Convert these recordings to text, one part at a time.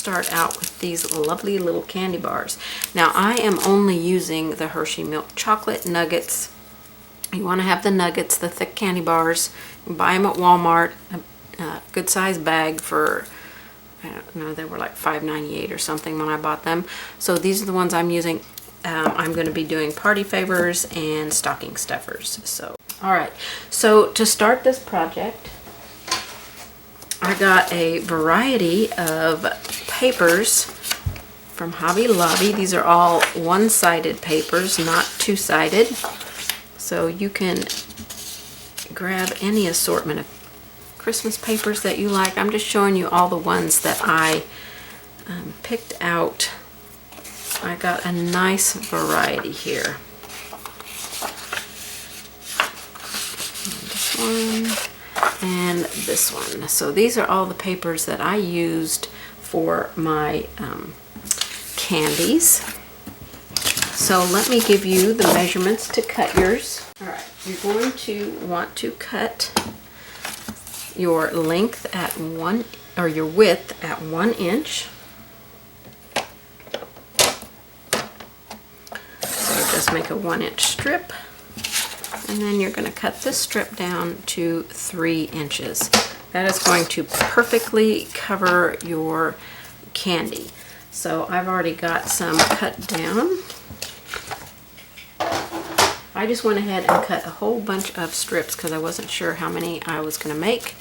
start out with these lovely little candy bars. Now I am only using the Hershey Milk Chocolate Nuggets. You want to have the nuggets, the thick candy bars. You buy them at Walmart, a good size bag for, I don't know, they were like $5.98 or something when I bought them. So these are the ones I'm using. I'm going to be doing party favors and stocking stuffers. So, all right. So to start this project, I got a variety of papers from Hobby Lobby. These are all one-sided papers, not two-sided. So you can grab any assortment of Christmas papers that you like. I'm just showing you all the ones that I picked out. I got a nice variety here. This one and this one. So these are all the papers that I used for my candies. So let me give you the measurements to cut yours. All right, you're going to want to cut your length at your width at 1 inch. So just make a 1-inch strip, and then you're going to cut this strip down to 3 inches. That is going to perfectly cover your candy. So I've already got some cut down. I just went ahead and cut a whole bunch of strips because I wasn't sure how many I was going to make.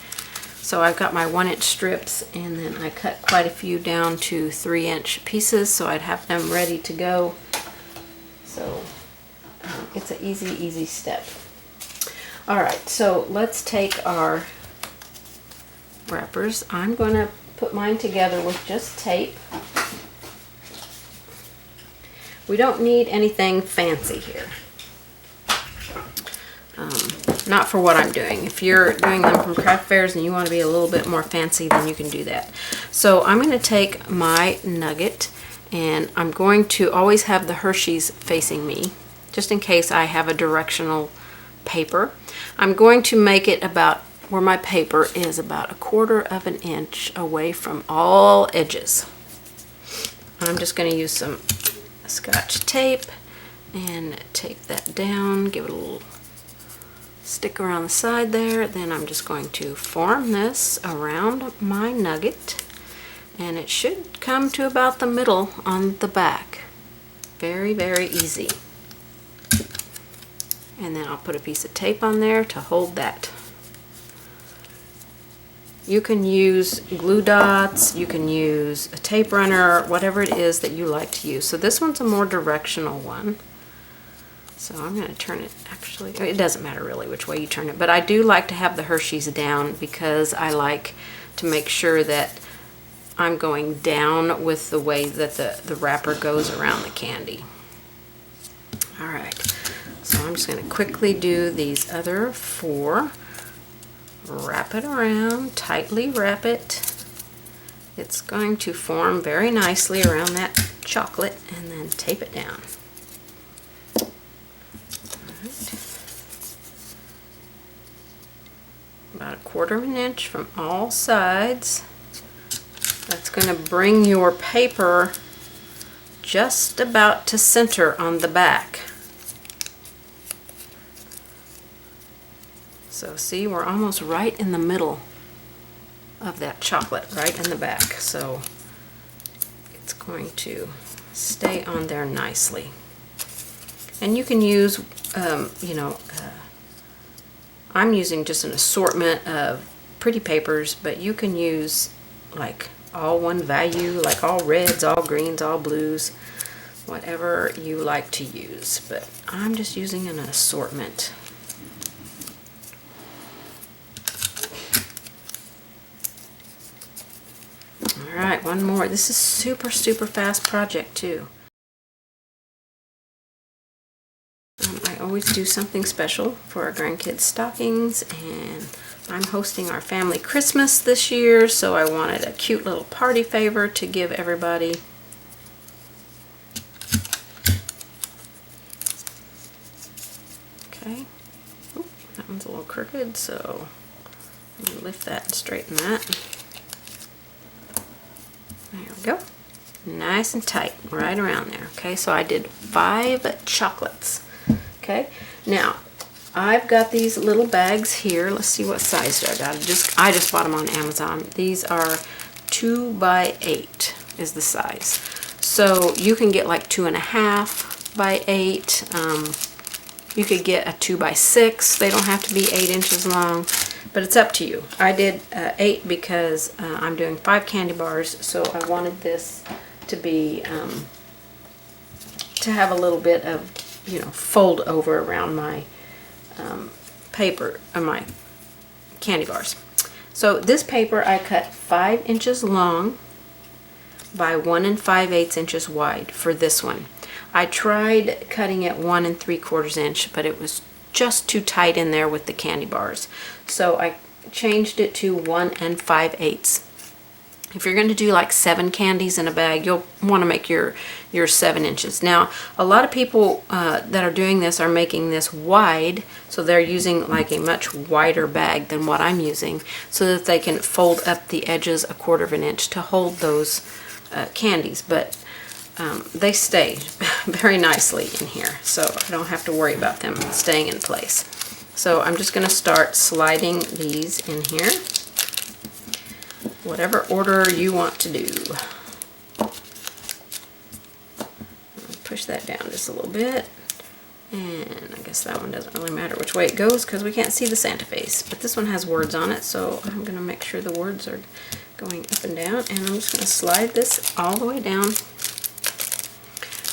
So I've got my 1-inch strips, and then I cut quite a few down to 3-inch pieces so I'd have them ready to go. So it's an easy step. All right, so let's take our wrappers. I'm going to put mine together with just tape. We don't need anything fancy here. Not for what I'm doing. If you're doing them from craft fairs and you want to be a little bit more fancy, then you can do that. So I'm going to take my nugget, and I'm going to always have the Hershey's facing me, just in case I have a directional paper. I'm going to make it about where my paper is, about 1/4 inch away from all edges. I'm just going to use some Scotch tape and tape that down, give it a little stick around the side there. Then I'm just going to form this around my nugget, and it should come to about the middle on the back. Very easy. And then I'll put a piece of tape on there to hold that. You can use glue dots, you can use a tape runner, whatever it is that you like to use. So this one's a more directional one. So I'm going to turn it, actually, it doesn't matter really which way you turn it, but I do like to have the Hershey's down because I like to make sure that I'm going down with the way that the wrapper goes around the candy. All right, so I'm just going to quickly do these other 4. Wrap it around, tightly wrap it. It's going to form very nicely around that chocolate, and then tape it down. About 1/4 inch from all sides. That's going to bring your paper just about to center on the back. So see, we're almost right in the middle of that chocolate, right in the back. So it's going to stay on there nicely. And you can use, I'm using just an assortment of pretty papers, but you can use like all one value, like all reds, all greens, all blues, whatever you like to use. But I'm just using an assortment. All right, one more. This is super fast project too. I always do something special for our grandkids' stockings, and I'm hosting our family Christmas this year, so I wanted a cute little party favor to give everybody. Okay. Oop, that one's a little crooked, so I'm going to lift that and straighten that. There we go. Nice and tight, right around there. Okay, so I did 5 chocolates. Okay, now I've got these little bags here. Let's see what size I got. I just bought them on Amazon. These are 2 by 8 is the size. So you can get like 2.5 by 8. You could get a 2 by 6. They don't have to be 8 inches long, but it's up to you. I did 8 because I'm doing 5 candy bars, so I wanted this to be to have a little bit of, you know, fold over around my paper or my candy bars. So this paper I cut 5 inches long by 1 5/8 inches wide for this one. I tried cutting it 1 3/4 inch, but it was just too tight in there with the candy bars. So I changed it to 1 5/8. If you're going to do like 7 candies in a bag, you'll want to make your 7 inches. Now, a lot of people that are doing this are making this wide, so they're using like a much wider bag than what I'm using, so that they can fold up the edges 1/4 inch to hold those candies. But they stay very nicely in here, so I don't have to worry about them staying in place. So I'm just going to start sliding these in here, whatever order you want to do. Push that down just a little bit, and I guess that one doesn't really matter which way it goes because we can't see the Santa face, but this one has words on it, so I'm going to make sure the words are going up and down, and I'm just going to slide this all the way down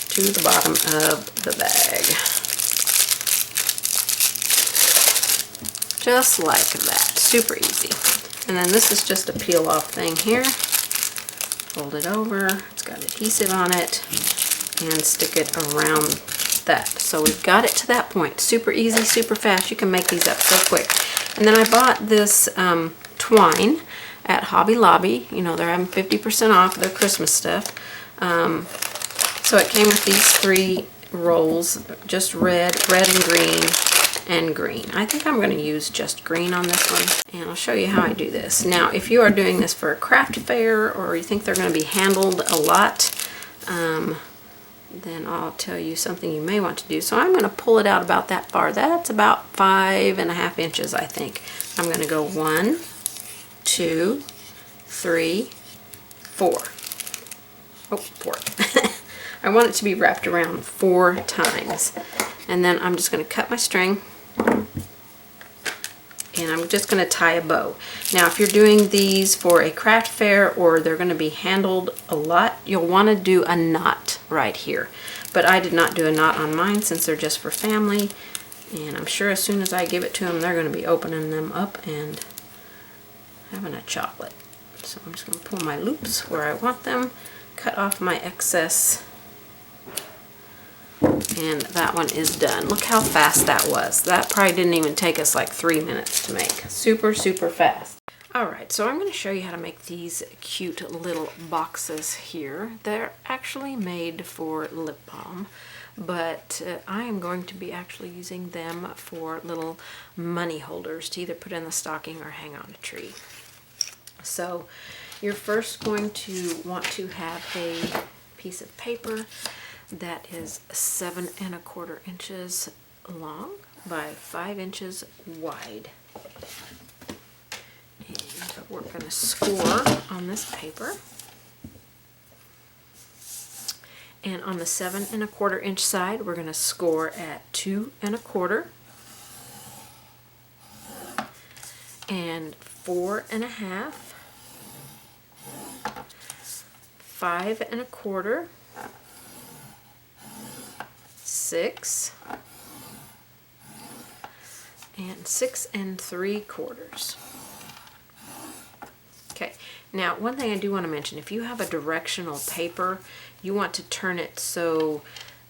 to the bottom of the bag. Just like that. Super easy. And then this is just a peel off thing here. Fold it over. It's got adhesive on it. And stick it around that. So we've got it to that point. Super easy, super fast. You can make these up so quick. And then I bought this twine at Hobby Lobby. You know, they're having 50% off their Christmas stuff. So it came with these 3 rolls, just red and green, and green. I think I'm going to use just green on this one, and I'll show you how I do this. Now, if you are doing this for a craft fair, or you think they're going to be handled a lot, then I'll tell you something you may want to do. So I'm going to pull it out about that far. That's about 5.5 inches, I think. I'm going to go 1, 2, 3, 4. Oh, 4. I want it to be wrapped around 4 times. And then I'm just going to cut my string, and I'm just going to tie a bow. Now, if you're doing these for a craft fair or they're going to be handled a lot, you'll want to do a knot right here. But I did not do a knot on mine since they're just for family, and I'm sure as soon as I give it to them, they're going to be opening them up and having a chocolate. So I'm just going to pull my loops where I want them, cut off my excess, and that one is done. Look how fast that was. That probably didn't even take us like 3 minutes to make. Super, super fast. Alright, so I'm going to show you how to make these cute little boxes here. They're actually made for lip balm, but I am going to be actually using them for little money holders to either put in the stocking or hang on a tree. So you're first going to want to have a piece of paper that is 7 1/4 inches long by 5 inches wide. And we're going to score on this paper. And on the 7 1/4 inch side, we're going to score at 2 1/4 and 4 1/2, 5 1/4, 6, and 6 3/4. Okay, now one thing I do want to mention, if you have a directional paper, you want to turn it so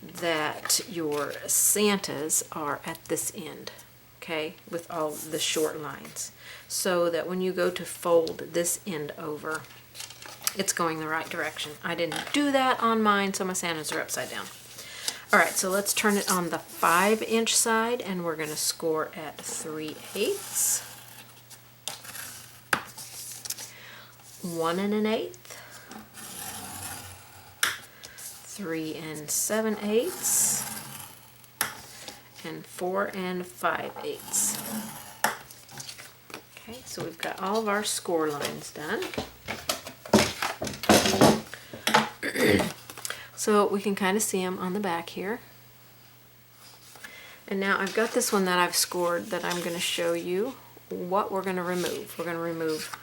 that your Santas are at this end, okay, with all the short lines, so that when you go to fold this end over, it's going the right direction. I didn't do that on mine, so my Santas are upside down. Alright, so let's turn it on the 5 inch side, and we're going to score at 3/8, 1 1/8, 3 7/8 and 4 5/8. Okay, so we've got all of our score lines done. So we can kind of see them on the back here. And now I've got this one that I've scored that I'm going to show you what we're going to remove. We're going to remove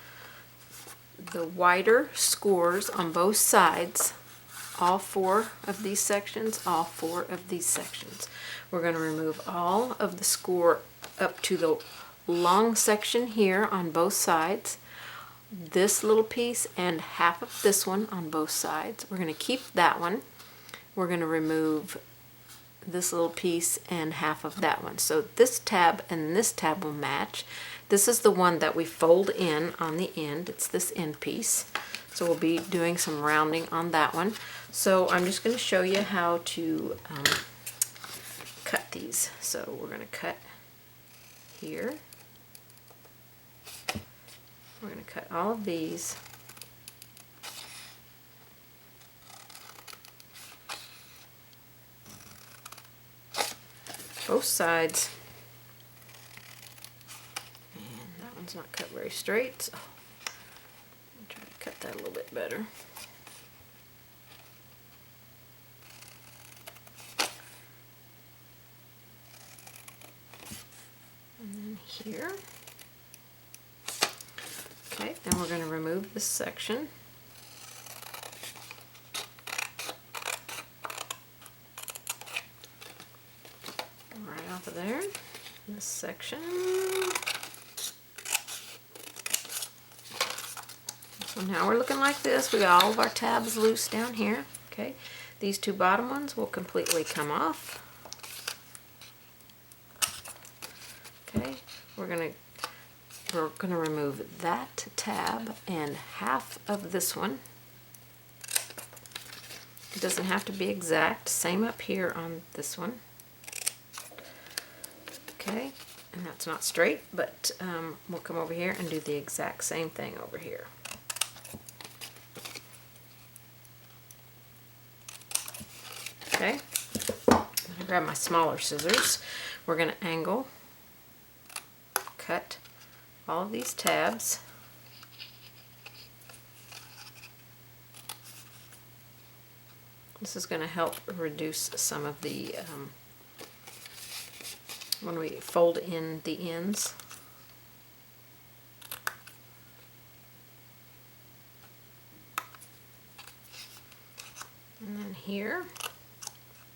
the wider scores on both sides, all 4 of these sections, all 4 of these sections. We're going to remove all of the score up to the long section here on both sides, this little piece and half of this one on both sides. We're going to keep that one. We're going to remove this little piece and half of that one. So this tab and this tab will match. This is the one that we fold in on the end. It's this end piece. So we'll be doing some rounding on that one. So I'm just going to show you how to cut these. So we're going to cut here. We're going to cut all of these. Both sides. And that one's not cut very straight, so I'll try to cut that a little bit better. And then here. Okay, then we're going to remove this section. Right off of there, this section. So now we're looking like this. We got all of our tabs loose down here. Okay, these 2 bottom ones will completely come off. Okay, we're gonna remove that tab and half of this one. It doesn't have to be exact. Same up here on this one. Okay, and that's not straight, but we'll come over here and do the exact same thing over here. Okay, I'm going to grab my smaller scissors. We're going to angle, cut all of these tabs. This is going to help reduce some of the when we fold in the ends. And then here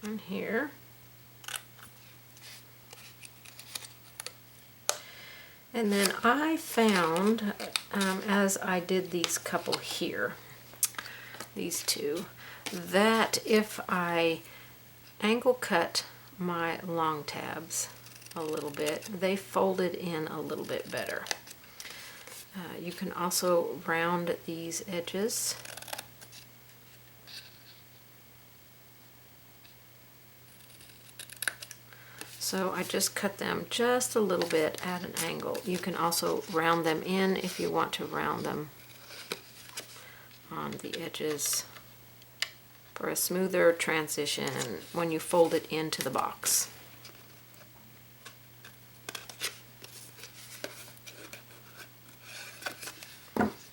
and here. And then I found, as I did these couple here, these 2, that if I angle cut my long tabs a little bit, they folded in a little bit better. You can also round these edges. So I just cut them just a little bit at an angle. You can also round them in if you want to round them on the edges for a smoother transition when you fold it into the box.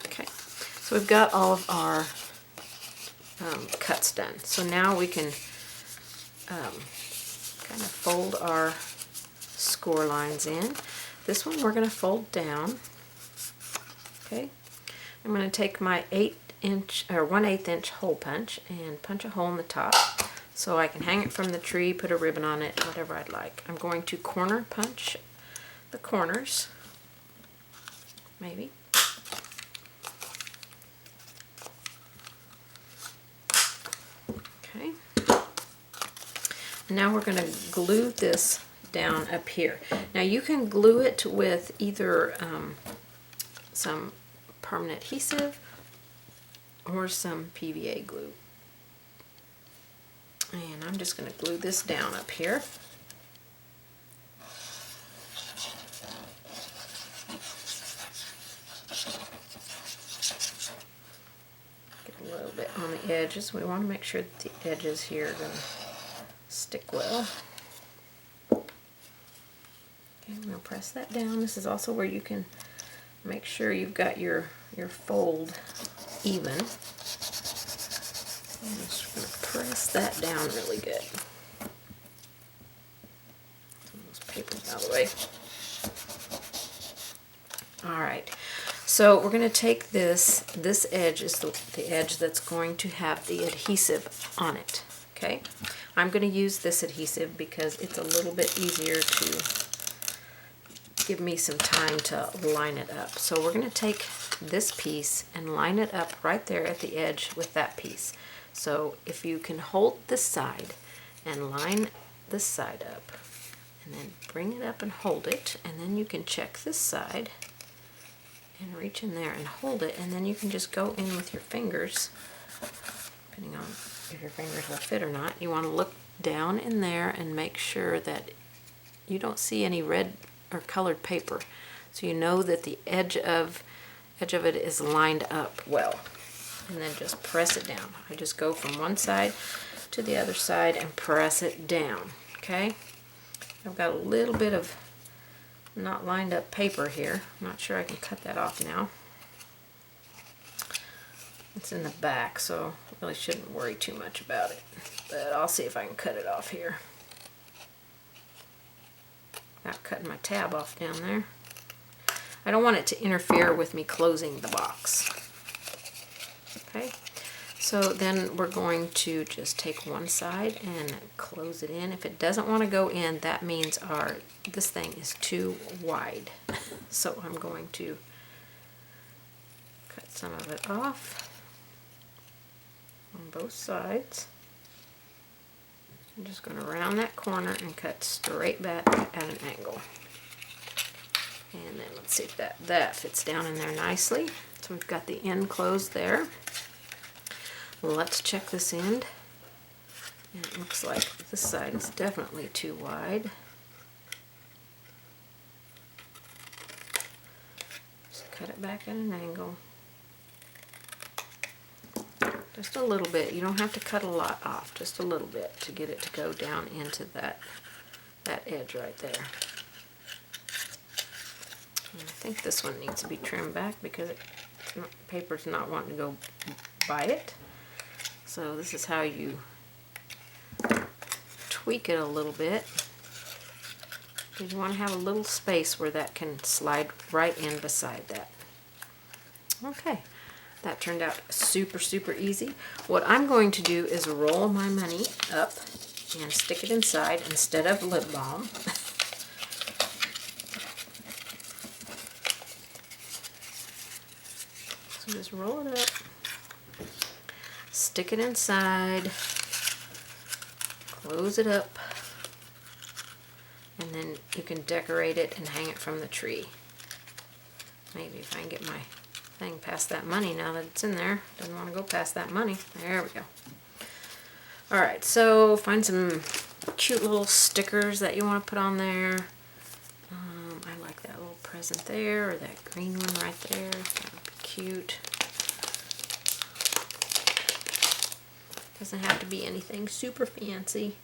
Okay, so we've got all of our cuts done. So now we can kind of fold our score lines in. This one we're going to fold down. Okay, I'm going to take my 1/8 inch hole punch and punch a hole in the top so I can hang it from the tree, put a ribbon on it, whatever I'd like. I'm going to corner punch the corners, maybe. Okay. And now we're going to glue this down up here. Now you can glue it with either some permanent adhesive or some PVA glue. And I'm just going to glue this down up here. Get a little bit on the edges. We want to make sure that the edges here are going to stick well. Okay, I'm going to press that down. This is also where you can make sure you've got your fold even. I'm just going to press that down really good. Some of those papers out of the way. Alright, so we're going to take this edge is the edge that's going to have the adhesive on it. Okay, I'm going to use this adhesive because it's a little bit easier to give me some time to line it up. So we're going to take this piece and line it up right there at the edge with that piece. So if you can hold this side and line this side up, and then bring it up and hold it, and then you can check this side and reach in there and hold it, and then you can just go in with your fingers, depending on if your fingers will fit or not. You want to look down in there and make sure that you don't see any red or colored paper, so you know that the edge of it is lined up well. And then just press it down. I just go from one side to the other side and press it down. Okay, I've got a little bit of not lined up paper here. I'm not sure I can cut that off now. It's in the back, so I really shouldn't worry too much about it. But I'll see if I can cut it off here. Not cutting my tab off down there. I don't want it to interfere with me closing the box. Okay, so then we're going to just take one side and close it in. If it doesn't want to go in, that means this thing is too wide. So I'm going to cut some of it off on both sides. I'm just going to round that corner and cut straight back at an angle. And then let's see if that fits down in there nicely. So we've got the end closed there. Let's check this end. And it looks like this side is definitely too wide. Just cut it back at an angle. Just a little bit. You don't have to cut a lot off, just a little bit to get it to go down into that edge right there. And I think this one needs to be trimmed back because paper's not wanting to go by it. So this is how you tweak it a little bit. Because you want to have a little space where that can slide right in beside that. Okay, that turned out super, super easy. What I'm going to do is roll my money up and stick it inside instead of lip balm. So just roll it up, stick it inside, close it up, and then you can decorate it and hang it from the tree. Maybe if I can get my thing past that money now that it's in there. Doesn't want to go past that money. There we go. Alright, so find some cute little stickers that you want to put on there. I like that little present there, or that green one right there. That would be cute. Doesn't have to be anything super fancy.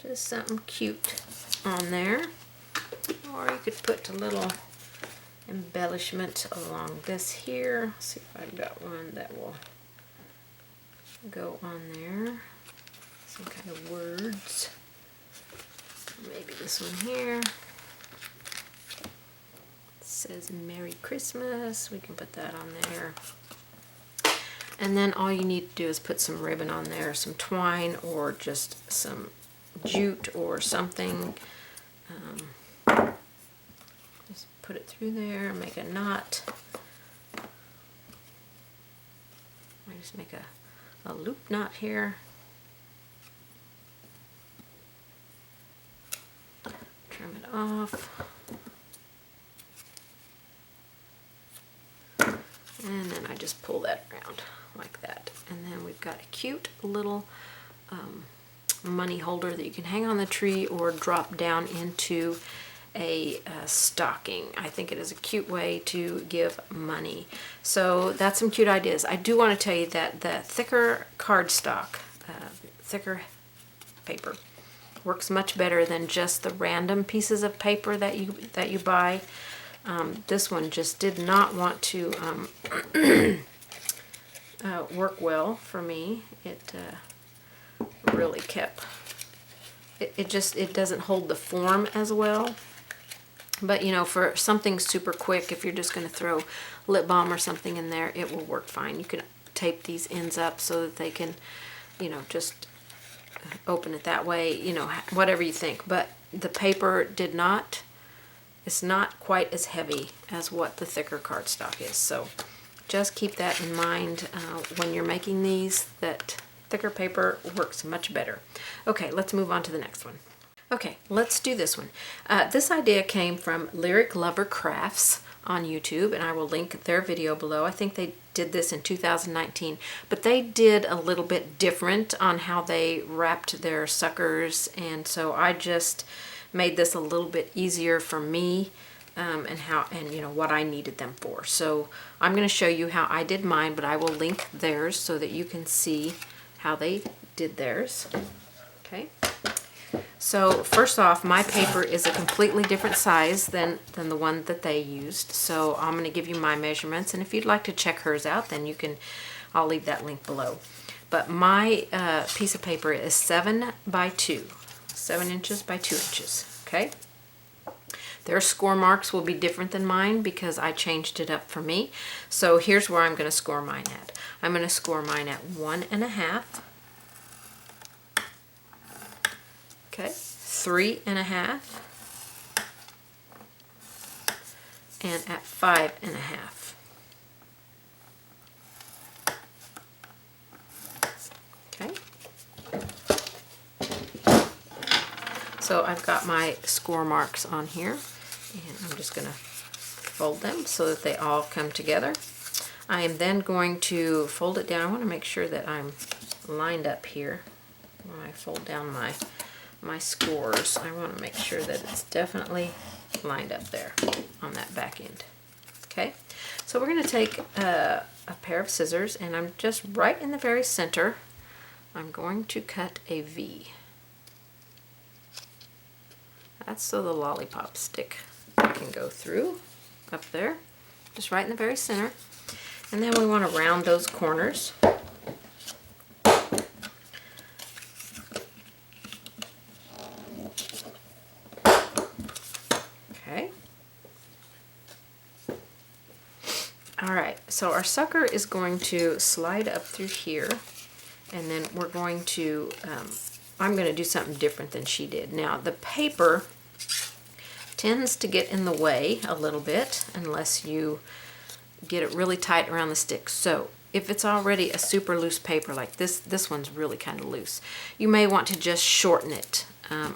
Just something cute on there. Or you could put a little embellishment along this here. Let's see if I've got one that will go on there. Some kind of words. Maybe this one here. It says Merry Christmas. We can put that on there. And then all you need to do is put some ribbon on there, some twine, or just some jute or something. Just put it through there, make a knot. I just make a loop knot here. Trim it off. And then I just pull that around like that. And then we've got a cute little money holder that you can hang on the tree or drop down into a stocking. I think it is a cute way to give money. So that's some cute ideas. I do want to tell you that the thicker cardstock, thicker paper, works much better than just the random pieces of paper that you buy. This one just did not want to work well for me. It really kept, it doesn't hold the form as well. But you know, for something super quick, if you're just going to throw lip balm or something in there, it will work fine. You can tape these ends up so that they can, you know, just open it that way, you know, whatever you think. But the paper did not, it's not quite as heavy as what the thicker cardstock is. So just keep that in mind when you're making these, that thicker paper works much better. Okay, let's move on to the next one. Okay, let's do this one. This idea came from Lyric Lover Crafts on YouTube, and I will link their video below. I think they did this in 2019, but they did a little bit different on how they wrapped their suckers, and so I just made this a little bit easier for me, and you know what I needed them for. So I'm going to show you how I did mine, but I will link theirs so that you can see how they did theirs. Okay. So first off, my paper is a completely different size than the one that they used. So I'm going to give you my measurements, and if you'd like to check hers out, then you can, I'll leave that link below. But my piece of paper is 7 by 2, 7 inches by 2 inches, okay? Their score marks will be different than mine because I changed it up for me. So here's where I'm going to score mine at. I'm going to score mine at 1.5. Okay, 3.5, and at 5.5. Okay. So I've got my score marks on here, and I'm just going to fold them so that they all come together. I am then going to fold it down. I want to make sure that I'm lined up here when I fold down my scores. I want to make sure that it's definitely lined up there on that back end. Okay, so we're going to take a pair of scissors, and I'm just right in the very center. I'm going to cut a V. That's so the lollipop stick can go through up there, just right in the very center. And then we want to round those corners. Alright, so our sucker is going to slide up through here, and then we're going to, I'm going to do something different than she did. Now, the paper tends to get in the way a little bit unless you get it really tight around the stick. So, if it's already a super loose paper like this one's really kind of loose, you may want to just shorten it.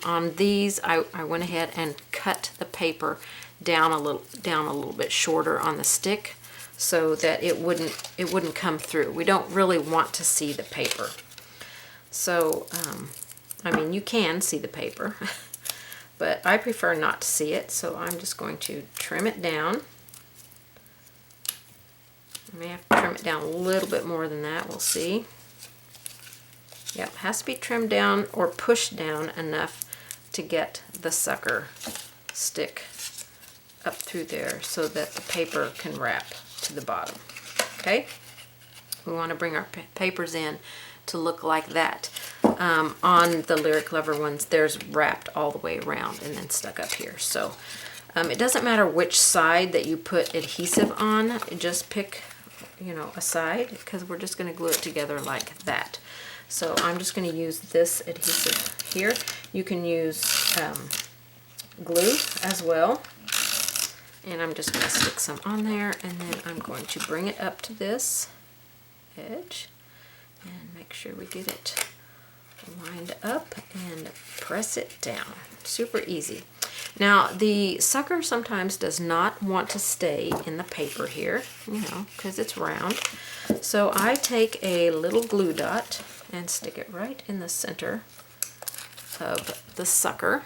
On these, I went ahead and cut the paper down a little bit shorter on the stick, so that it wouldn't come through. We don't really want to see the paper. So, I mean, you can see the paper, but I prefer not to see it, so I'm just going to trim it down. I may have to trim it down a little bit more than that, we'll see. Yep, it has to be trimmed down or pushed down enough to get the sucker stick up through there so that the paper can wrap to the bottom. Okay, we want to bring our papers in to look like that. On the Lyric Lover ones, there's wrapped all the way around and then stuck up here. So it doesn't matter which side that you put adhesive on, just pick, you know, a side, because we're just going to glue it together like that. So I'm just going to use this adhesive here. You can use glue as well. And I'm just going to stick some on there, and then I'm going to bring it up to this edge and make sure we get it lined up and press it down. Super easy. Now, the sucker sometimes does not want to stay in the paper here, you know, because it's round. So I take a little glue dot and stick it right in the center of the sucker.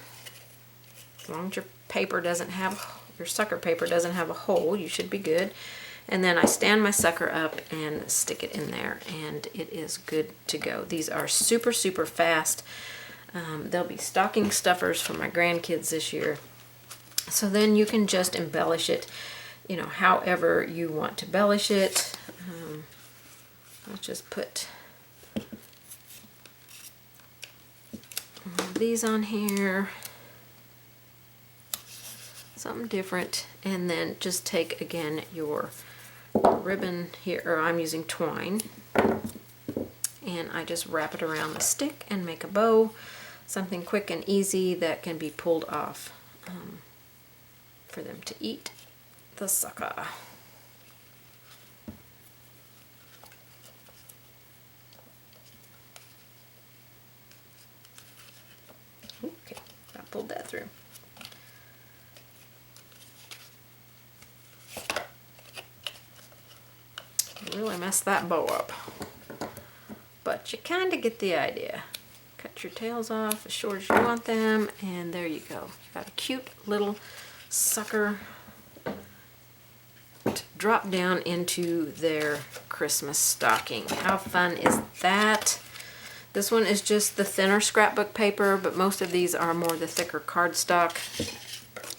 As long as your paper doesn't have, your sucker paper doesn't have a hole, you should be good. And then I stand my sucker up and stick it in there, and it is good to go. These are super, super fast. They'll be stocking stuffers for my grandkids this year. So then you can just embellish it, you know, however you want to embellish it. I'll just put these on here, something different, and then just take again your ribbon here, or I'm using twine, and I just wrap it around the stick and make a bow, something quick and easy that can be pulled off for them to eat the sucker. Okay, I pulled that through. Really messed that bow up, but you kind of get the idea. Cut your tails off as short as you want them, and there you go. You got a cute little sucker to drop down into their Christmas stocking. How fun is that? This one is just the thinner scrapbook paper, but most of these are more the thicker cardstock.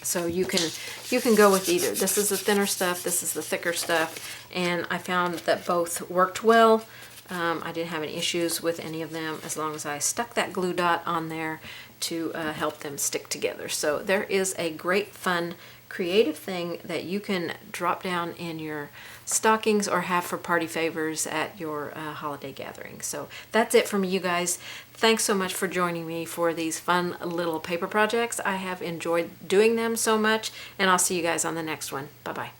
So you can go with either. This is the thinner stuff, this is the thicker stuff, and I found that both worked well. I didn't have any issues with any of them as long as I stuck that glue dot on there to help them stick together. So there is a great fun creative thing that you can drop down in your stockings or have for party favors at your holiday gathering. So that's it from you guys. Thanks so much for joining me for these fun little paper projects. I have enjoyed doing them so much, and I'll see you guys on the next one. Bye-bye.